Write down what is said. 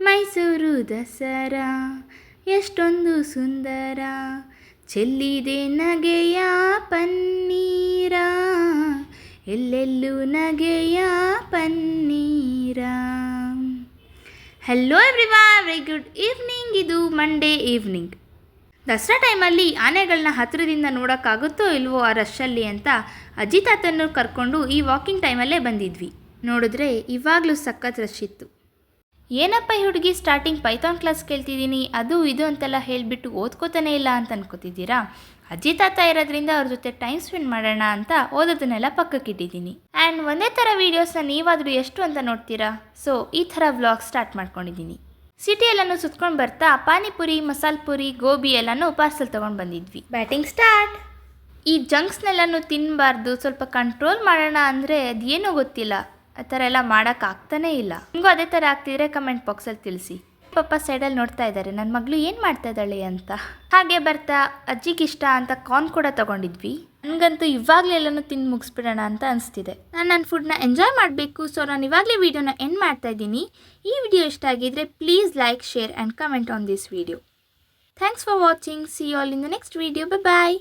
ಮೈಸೂರು ದಸರಾ ಎಷ್ಟೊಂದು ಸುಂದರ, ಚೆಲ್ಲಿದೆ ನಗೆಯ ಪನ್ನೀರ, ಎಲ್ಲೆಲ್ಲೂ ನಗೆಯ ಪನ್ನೀರ. Hello everyone, very good evening. ಇದು ಮಂಡೇ ಈವ್ನಿಂಗ್. ದಸರಾ ಟೈಮಲ್ಲಿ ಆನೆಗಳನ್ನ ಹತ್ತಿರದಿಂದ ನೋಡೋಕ್ಕಾಗುತ್ತೋ ಇಲ್ವೋ ಆ ರಶಲ್ಲಿ ಅಂತ ಅಜ್ಜಿ ತಾತನ್ನು ಕರ್ಕೊಂಡು ಈ ವಾಕಿಂಗ್ ಟೈಮಲ್ಲೇ ಬಂದಿದ್ವಿ. ನೋಡಿದ್ರೆ ಇವಾಗಲೂ ಸಖತ್ ರಶ್ ಇತ್ತು. ಏನಪ್ಪ ಈ ಹುಡುಗಿ ಸ್ಟಾರ್ಟಿಂಗ್ ಪೈಥಾನ್ ಕ್ಲಾಸ್ ಕೇಳ್ತಿದ್ದೀನಿ, ಅದು ಇದು ಅಂತೆಲ್ಲ ಹೇಳಿಬಿಟ್ಟು ಓದ್ಕೋತಾನೆ ಇಲ್ಲ ಅಂತ ಅನ್ಕೋತಿದ್ದೀರಾ? ಅಜ್ಜಿ ತಾತ ಇರೋದ್ರಿಂದ ಅವ್ರ ಜೊತೆ ಟೈಮ್ ಸ್ಪೆಂಡ್ ಮಾಡೋಣ ಅಂತ ಓದೋದನ್ನೆಲ್ಲ ಪಕ್ಕಕ್ಕಿಟ್ಟಿದ್ದೀನಿ. ಆ್ಯಂಡ್ ಒಂದೇ ಥರ ವೀಡಿಯೋಸ್ನ ನೀವಾದರೂ ಎಷ್ಟು ಅಂತ ನೋಡ್ತೀರಾ? ಸೊ ಈ ಥರ ವ್ಲಾಗ್ ಸ್ಟಾರ್ಟ್ ಮಾಡ್ಕೊಂಡಿದ್ದೀನಿ. ಸಿಟಿಯೆಲ್ಲನೂ ಸುತ್ಕೊಂಡು ಬರ್ತಾ ಪಾನಿಪುರಿ, ಮಸಾಲೆ ಪುರಿ, ಗೋಬಿ ಎಲ್ಲನೂ ಪಾರ್ಸಲ್ ತೊಗೊಂಡು ಬಂದಿದ್ವಿ. Batting start. ಈ ಜಂಕ್ಸ್ನೆಲ್ಲನೂ ತಿನ್ನಬಾರ್ದು, ಸ್ವಲ್ಪ ಕಂಟ್ರೋಲ್ ಮಾಡೋಣ ಅಂದರೆ ಅದೇನೂ ಗೊತ್ತಿಲ್ಲ, ಆ ಥರ ಎಲ್ಲ ಮಾಡೋಕ್ಕಾಗ್ತಾನೇ ಇಲ್ಲ. ನಿಮಗೂ ಅದೇ ಥರ ಆಗ್ತಿದ್ರೆ ಕಮೆಂಟ್ ಬಾಕ್ಸಲ್ಲಿ ತಿಳಿಸಿ. ಪಪ್ಪ ಸೈಡಲ್ಲಿ ನೋಡ್ತಾ ಇದ್ದಾರೆ ನನ್ನ ಮಗಳು ಏನು ಮಾಡ್ತಾ ಇದ್ದಾಳೆ ಅಂತ. ಹಾಗೆ ಬರ್ತಾ ಅಜ್ಜಿಗಿಷ್ಟ ಅಂತ ಕಾರ್ನ್ ಕೂಡ ತೊಗೊಂಡಿದ್ವಿ. ನನಗಂತೂ ಇವಾಗಲೇ ಎಲ್ಲನೂ ತಿಂದು ಮುಗಿಸ್ಬಿಡೋಣ ಅಂತ ಅನಿಸ್ತಿದೆ. ನಾನು ನನ್ನ ಫುಡ್ನ ಎಂಜಾಯ್ ಮಾಡಬೇಕು. ಸೊ ನಾನು ಇವಾಗಲೇ ವೀಡಿಯೋನ ಎಂಡ್ ಮಾಡ್ತಾ ಇದ್ದೀನಿ. ಈ ವಿಡಿಯೋ ಇಷ್ಟ ಆಗಿದ್ರೆ please like, share and comment on this video. Thanks for watching. See you all in the next video. Bye.